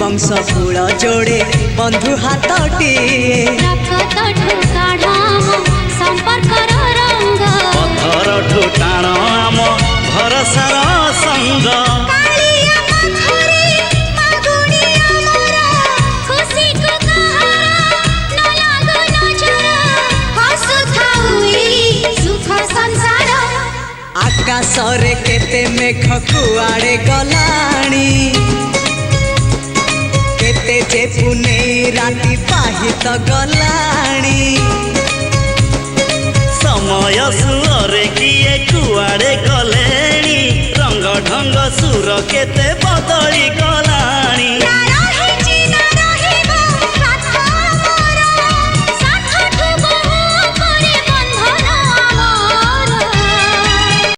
वंश कूल जोड़े बंधु हाथटी संपर्क रंग पथर ठुटाण आम भरसार संग आकाशरे केते मेघ कुआड़े गलाणी केते जे पुने राति पाहित गलाणी समय सुरे किए कुआड़े गलेणी रंग ढंग सुर केते